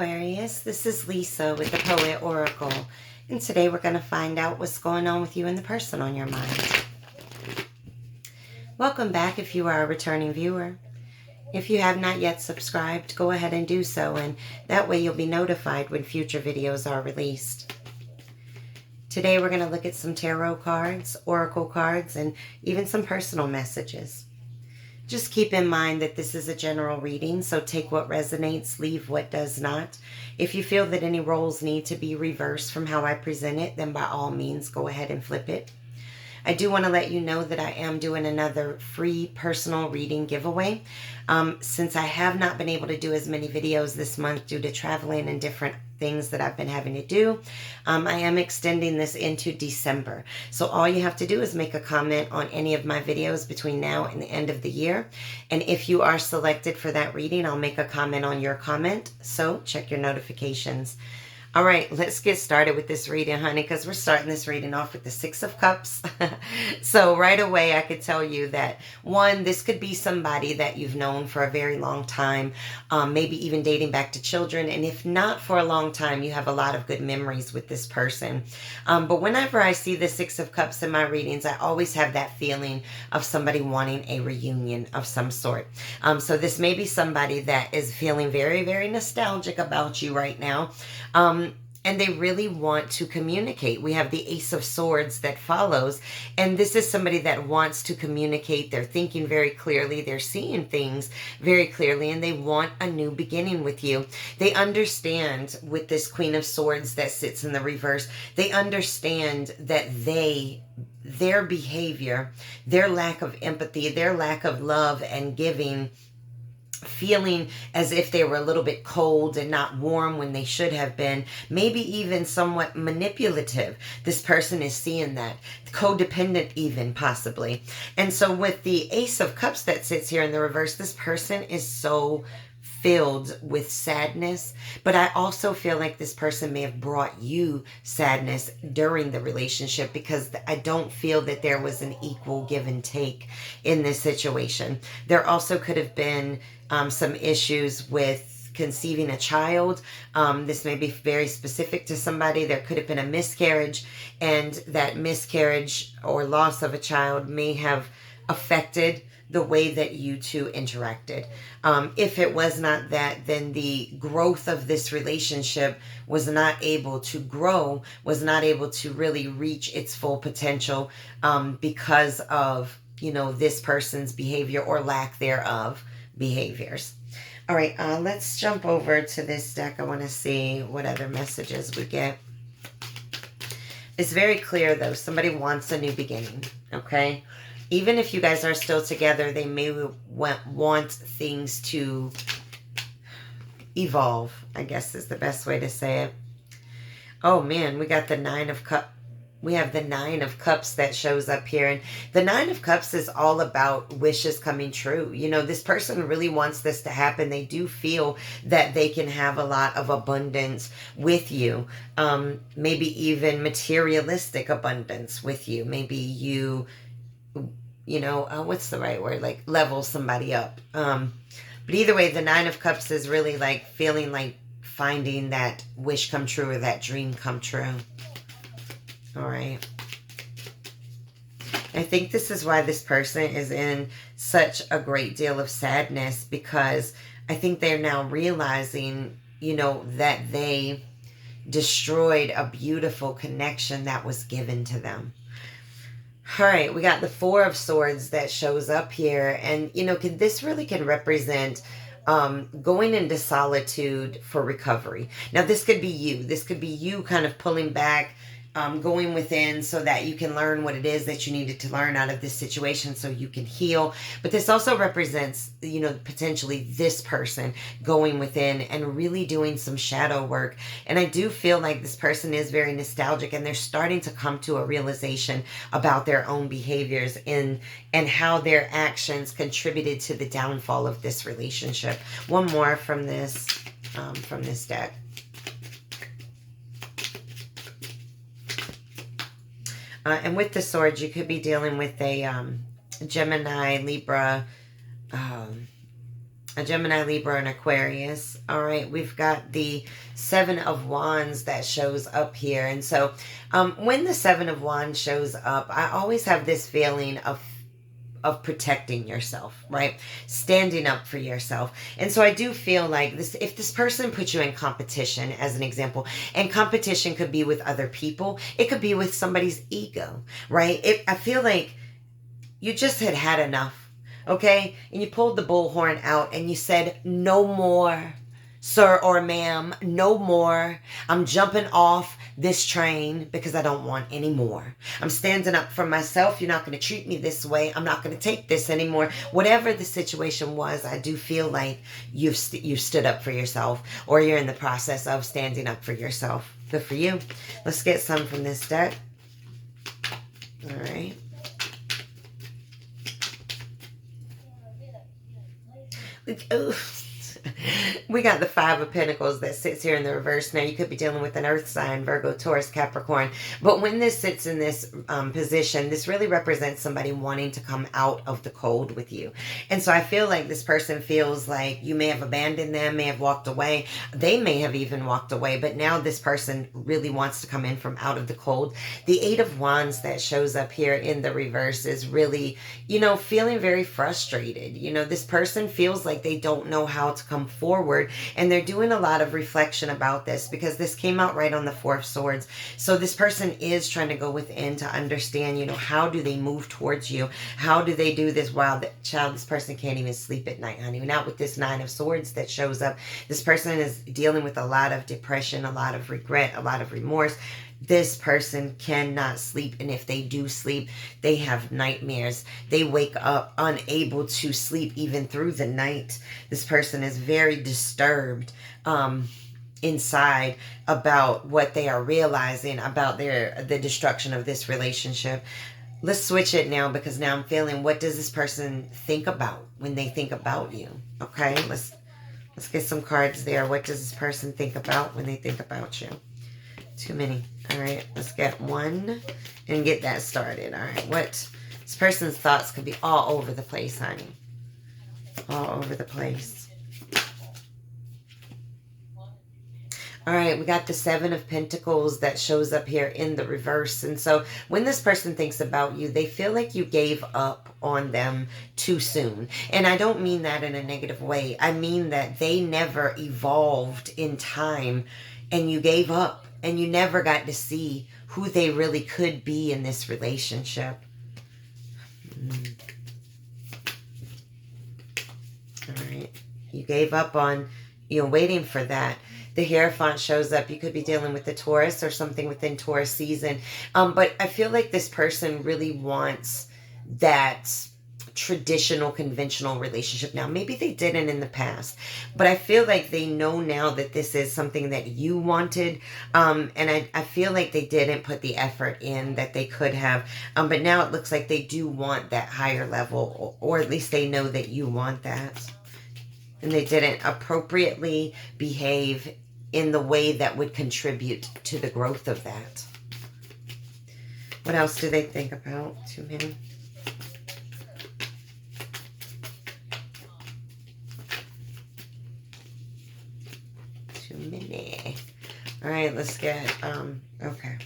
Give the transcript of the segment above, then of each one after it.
Aquarius. This is Lisa with the Poet Oracle. And today we're going to find out what's going on with you and the person on your mind. Welcome back if you are a returning viewer. If you have not yet subscribed, go ahead and do so, and that way you'll be notified when future videos are released. Today we're going to look at some tarot cards, oracle cards, and even some personal messages. Just keep in mind that this is a general reading, so take what resonates, leave what does not. If you feel that any roles need to be reversed from how I present it, then by all means go ahead and flip it. I do want to let you know that I am doing another free personal reading giveaway. Since I have not been able to do as many videos this month due to traveling and different things that I've been having to do, I am extending this into December. So all you have to do is make a comment on any of my videos between now and the end of the year. And if you are selected for that reading, I'll make a comment on your comment. So check your notifications. All right, let's get started with this reading, honey, because we're starting this reading off with the Six of Cups. So right away, I could tell you that, one, this could be somebody that you've known for a very long time, maybe even dating back to children. And if not for a long time, you have a lot of good memories with this person. But whenever I see the Six of Cups in my readings, I always have that feeling of somebody wanting a reunion of some sort. So this may be somebody that is feeling very, very nostalgic about you right now. And they really want to communicate. We have the Ace of Swords that follows. And this is somebody that wants to communicate. They're thinking very clearly. They're seeing things very clearly. And they want a new beginning with you. They understand with this Queen of Swords that sits in the reverse. They understand that their behavior, their lack of empathy, their lack of love and giving, feeling as if they were a little bit cold and not warm when they should have been, maybe even somewhat manipulative. This person is seeing that. Codependent even, possibly. And so with the Ace of Cups that sits here in the reverse, this person is so filled with sadness, but I also feel like this person may have brought you sadness during the relationship, because I don't feel that there was an equal give and take in this situation. There also could have been some issues with conceiving a child. This may be very specific to somebody. There could have been a miscarriage, and that miscarriage or loss of a child may have affected the way that you two interacted. If it was not that, then the growth of this relationship was not able to grow, was not able to really reach its full potential because of, this person's behavior or lack thereof behaviors. All right, let's jump over to this deck. I want to see what other messages we get. It's very clear, though. Somebody wants a new beginning, okay? Even if you guys are still together, they may want things to evolve, I guess is the best way to say it. Oh, man, we got the Nine of Cups. We have the Nine of Cups that shows up here. And the Nine of Cups is all about wishes coming true. This person really wants this to happen. They do feel that they can have a lot of abundance with you. Maybe even materialistic abundance with you. Maybe you... what's the right word? Like level somebody up. But either way, the Nine of Cups is really like feeling like finding that wish come true or that dream come true. All right. I think this is why this person is in such a great deal of sadness, because I think they're now realizing, that they destroyed a beautiful connection that was given to them. All right, we got the Four of Swords that shows up here. And, this really can represent going into solitude for recovery. Now, this could be you. This could be you kind of pulling back, going within so that you can learn what it is that you needed to learn out of this situation so you can heal. But this also represents, potentially this person going within and really doing some shadow work. And I do feel like this person is very nostalgic, and they're starting to come to a realization about their own behaviors and how their actions contributed to the downfall of this relationship. One more from this deck. And with the swords, you could be dealing with a Gemini, Libra, a Gemini, Libra, and Aquarius. All right, we've got the Seven of Wands that shows up here. And so when the Seven of Wands shows up, I always have this feeling of protecting yourself, right? Standing up for yourself. And so I do feel like this, if this person puts you in competition, as an example, and competition could be with other people, it could be with somebody's ego, right? I feel like you just had enough. Okay? And you pulled the bullhorn out and you said, no more, sir or ma'am, no more. I'm jumping off this train because I don't want any more. I'm standing up for myself. You're not going to treat me this way. I'm not going to take this anymore. Whatever the situation was, I do feel like you've stood up for yourself, or you're in the process of standing up for yourself. Good for you. Let's get some from this deck. All right. We got the Five of Pentacles that sits here in the reverse. Now, you could be dealing with an earth sign, Virgo, Taurus, Capricorn. But when this sits in this position, this really represents somebody wanting to come out of the cold with you. And so I feel like this person feels like you may have abandoned them, may have walked away. They may have even walked away. But now this person really wants to come in from out of the cold. The Eight of Wands that shows up here in the reverse is really, you know, feeling very frustrated. You know, this person feels like they don't know how to come forward, and they're doing a lot of reflection about this because this came out right on the Four of Swords. So this person is trying to go within to understand, you know, how do they move towards you? How do they do this? Wow, this person can't even sleep at night, honey. Not with this Nine of Swords that shows up. This person is dealing with a lot of depression, a lot of regret, a lot of remorse. This person cannot sleep, and if they do sleep, they have nightmares. They wake up unable to sleep even through the night. This person is very disturbed inside about what they are realizing about the destruction of this relationship. Let's switch it now, because now I'm feeling, what does this person think about when they think about you? Okay, let's get some cards there. What does this person think about when they think about you? Too many. All right, let's get one and get that started. All right, this person's thoughts could be all over the place, honey. All over the place. All right, we got the Seven of Pentacles that shows up here in the reverse. And so when this person thinks about you, they feel like you gave up on them too soon. And I don't mean that in a negative way. I mean that they never evolved in time, and you gave up. And you never got to see who they really could be in this relationship. All right. You gave up on, you know, waiting for that. The Hierophant shows up. You could be dealing with the Taurus or something within Taurus season. But I feel like this person really wants that traditional, conventional relationship now. Maybe they didn't in the past, but I feel like they know now that this is something that you wanted, and I feel like they didn't put the effort in that they could have, but now it looks like they do want that higher level, or at least they know that you want that, and they didn't appropriately behave in the way that would contribute to the growth of that. What else do they think about? Too many. All right, let's get, okay.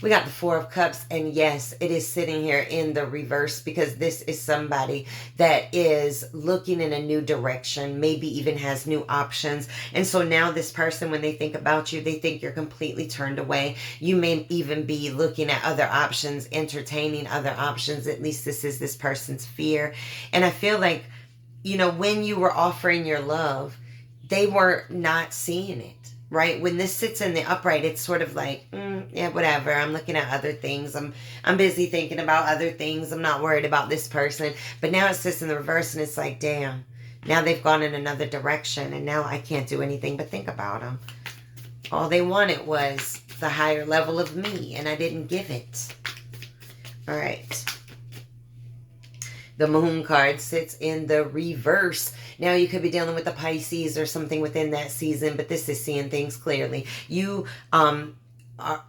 We got the Four of Cups, and yes, it is sitting here in the reverse because this is somebody that is looking in a new direction, maybe even has new options. And so now this person, when they think about you, they think you're completely turned away. You may even be looking at other options, entertaining other options. At least this is this person's fear. And I feel like, you know, when you were offering your love, they were not seeing it, right? When this sits in the upright, it's sort of like, yeah, whatever. I'm looking at other things. I'm busy thinking about other things. I'm not worried about this person. But now it sits in the reverse, and it's like, damn, now they've gone in another direction, and now I can't do anything but think about them. All they wanted was the higher level of me, and I didn't give it. All right. The Moon card sits in the reverse. Now you could be dealing with a Pisces or something within that season, but this is seeing things clearly. You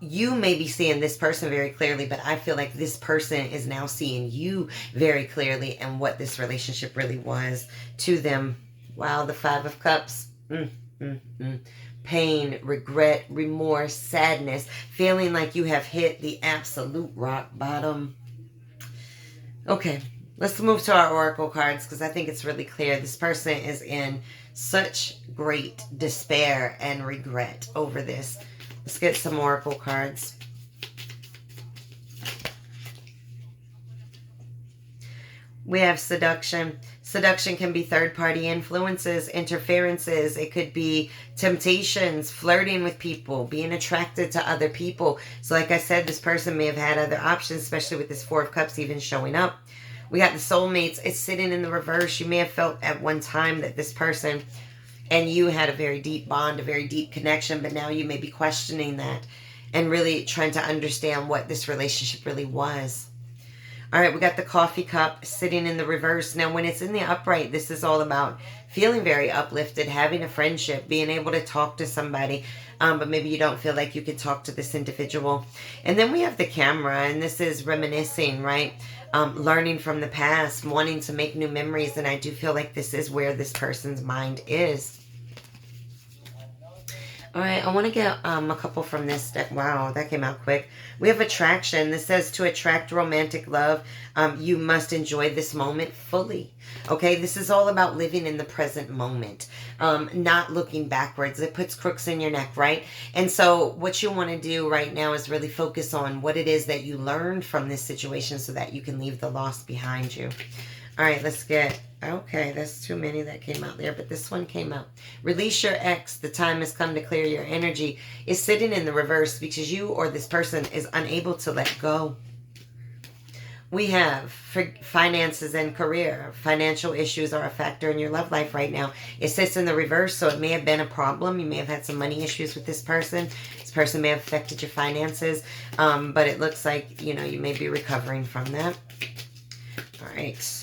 you may be seeing this person very clearly, but I feel like this person is now seeing you very clearly and what this relationship really was to them. Wow, the Five of Cups. Pain, regret, remorse, sadness, feeling like you have hit the absolute rock bottom. Okay, let's move to our oracle cards because I think it's really clear. This person is in such great despair and regret over this. Let's get some oracle cards. We have seduction. Seduction can be third-party influences, interferences. It could be temptations, flirting with people, being attracted to other people. So like I said, this person may have had other options, especially with this Four of Cups even showing up. We got the soulmates. It's sitting in the reverse. You may have felt at one time that this person and you had a very deep bond, a very deep connection, but now you may be questioning that and really trying to understand what this relationship really was. All right, we got the coffee cup sitting in the reverse. Now, when it's in the upright, this is all about feeling very uplifted, having a friendship, being able to talk to somebody, but maybe you don't feel like you can talk to this individual. And then we have the camera, and this is reminiscing, right? Learning from the past, wanting to make new memories, and I do feel like this is where this person's mind is. All right, I want to get a couple from this deck. Wow, that came out quick. We have attraction. This says to attract romantic love, you must enjoy this moment fully. Okay, this is all about living in the present moment, not looking backwards. It puts crooks in your neck, right? And so what you want to do right now is really focus on what it is that you learned from this situation so that you can leave the loss behind you. All right, let's get... Okay, that's too many that came out there, but this one came out. Release your ex. The time has come to clear your energy. Is sitting in the reverse because you or this person is unable to let go. We have finances and career. Financial issues are a factor in your love life right now. It sits in the reverse, so it may have been a problem. You may have had some money issues with this person. This person may have affected your finances, but it looks like, you know, you may be recovering from that. All right.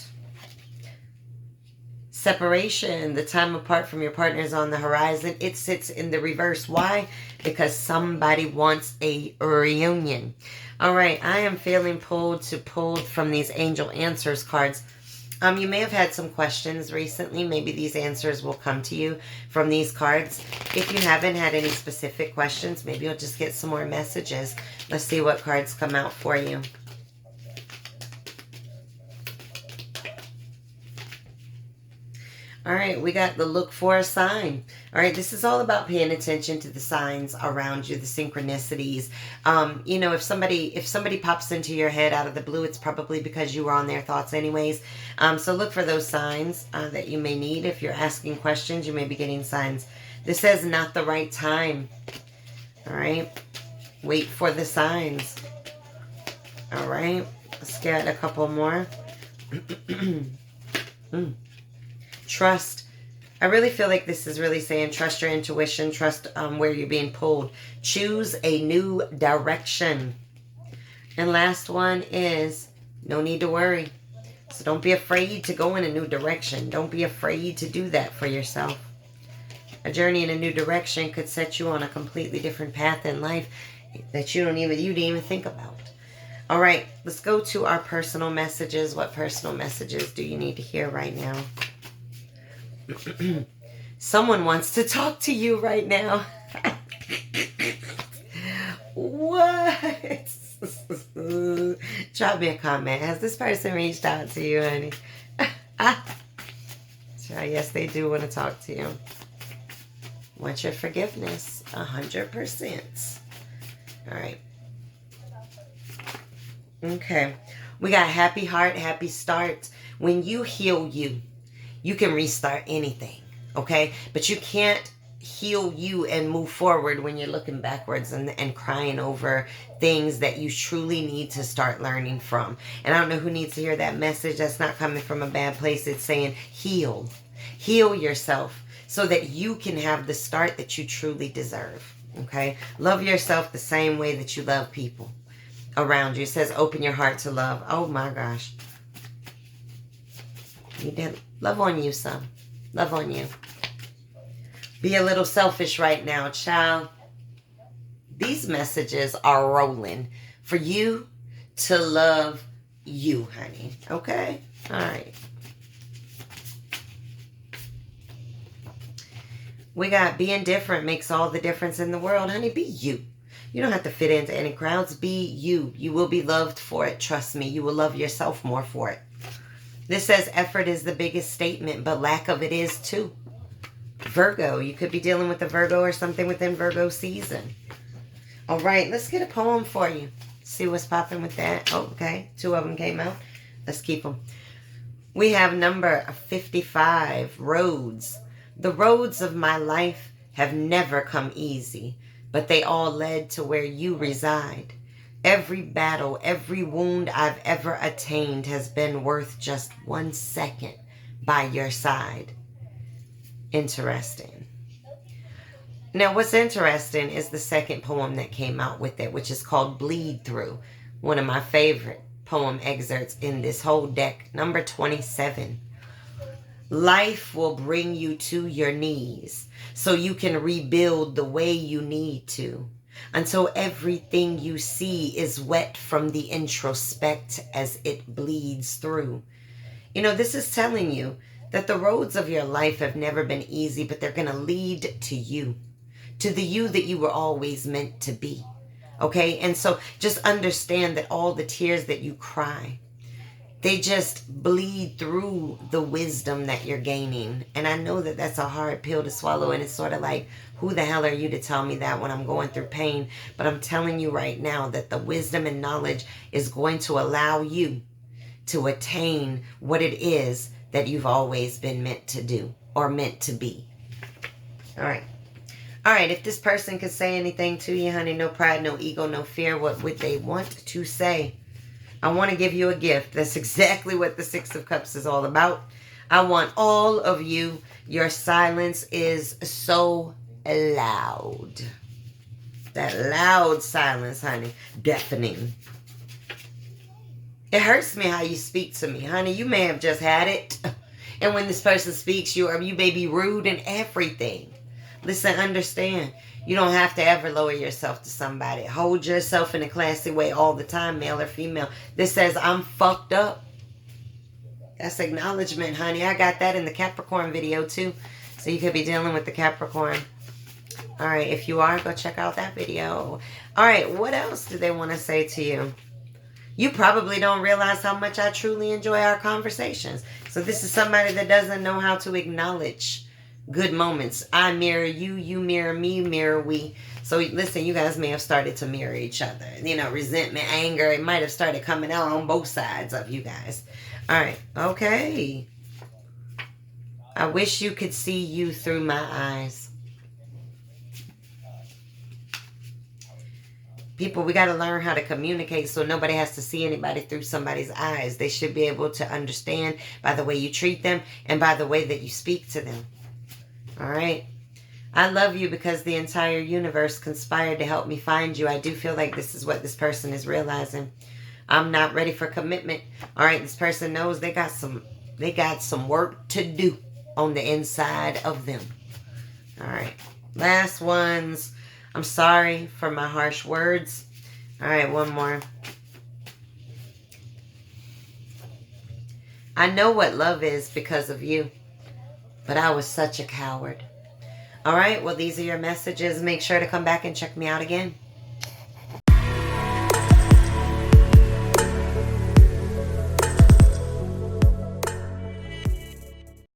Separation, the time apart from your partner is on the horizon. It sits in the reverse. Why? Because somebody wants a reunion. All right, I am feeling pulled from these angel answers cards. You may have had some questions recently. Maybe these answers will come to you from these cards. If you haven't had any specific questions, maybe you'll just get some more messages. Let's see what cards come out for you. All right, we got the look for a sign. All right, this is all about paying attention to the signs around you, the synchronicities. You know, if somebody pops into your head out of the blue, it's probably because you were on their thoughts anyways. So look for those signs that you may need. If you're asking questions, you may be getting signs. This says not the right time. All right, wait for the signs. All right, let's get a couple more. Trust. I really feel like this is really saying trust your intuition, trust where you're being pulled. Choose a new direction. And last one is no need to worry. So don't be afraid to go in a new direction. Don't be afraid to do that for yourself. A journey in a new direction could set you on a completely different path in life that you didn't even think about. All right, let's go to our personal messages. What personal messages do you need to hear right now? Someone wants to talk to you right now. What? Drop me a comment. Has this person reached out to you, honey? So yes, they do want to talk to you. Want your forgiveness? 100%. All right. Okay. We got happy heart, happy start. When you heal you can restart anything, okay? But you can't heal you and move forward when you're looking backwards and crying over things that you truly need to start learning from. And I don't know who needs to hear that message. That's not coming from a bad place. It's saying heal. Heal yourself so that you can have the start that you truly deserve, okay? Love yourself the same way that you love people around you. It says open your heart to love. Oh my gosh. You did. Love on you, son. Love on you. Be a little selfish right now, child. These messages are rolling for you to love you, honey. Okay? All right. We got being different makes all the difference in the world. Honey, be you. You don't have to fit into any crowds. Be you. You will be loved for it. Trust me. You will love yourself more for it. This says effort is the biggest statement, but lack of it is too. Virgo. You could be dealing with a Virgo or something within Virgo season. All right. Let's get a poem for you. See what's popping with that. Oh, okay. 2 of them came out. Let's keep them. We have number 55. Roads. The roads of my life have never come easy, but they all led to where you reside. Every battle, every wound I've ever attained has been worth just 1 second by your side. Interesting. Now, what's interesting is the second poem that came out with it, which is called Bleed Through. One of my favorite poem excerpts in this whole deck, number 27. Life will bring you to your knees so you can rebuild the way you need to, until everything you see is wet from the introspect as it bleeds through. You know, this is telling you that the roads of your life have never been easy, but they're going to lead to you, to the you that you were always meant to be. Okay? And so just understand that all the tears that you cry, they just bleed through the wisdom that you're gaining. And I know that that's a hard pill to swallow. And it's sort of like, who the hell are you to tell me that when I'm going through pain? But I'm telling you right now that the wisdom and knowledge is going to allow you to attain what it is that you've always been meant to do or meant to be. All right. All right. If this person could say anything to you, honey, no pride, no ego, no fear, what would they want to say? I want to give you a gift. That's exactly what the 6 of Cups is all about. I want all of you. Your silence is so loud. That loud silence, honey. Deafening. It hurts me how you speak to me, honey. You may have just had it. And when this person speaks, you may be rude and everything. Listen, understand. You don't have to ever lower yourself to somebody. Hold yourself in a classy way all the time, male or female. This says, I'm fucked up. That's acknowledgement, honey. I got that in the Capricorn video, too. So you could be dealing with the Capricorn. All right, if you are, go check out that video. All right, what else do they want to say to you? You probably don't realize how much I truly enjoy our conversations. So this is somebody that doesn't know how to acknowledge good moments. I mirror you, you mirror me, mirror we. So listen, you guys may have started to mirror each other. You know, resentment, anger, it might have started coming out on both sides of you guys. All right, okay. I wish you could see you through my eyes. People, we got to learn how to communicate so nobody has to see anybody through somebody's eyes. They should be able to understand by the way you treat them and by the way that you speak to them. All right. I love you because the entire universe conspired to help me find you. I do feel like this is what this person is realizing. I'm not ready for commitment. All right. This person knows they got some work to do on the inside of them. All right. Last ones. I'm sorry for my harsh words. All right. One more. I know what love is because of you. But I was such a coward. All right, well, these are your messages. Make sure to come back and check me out again.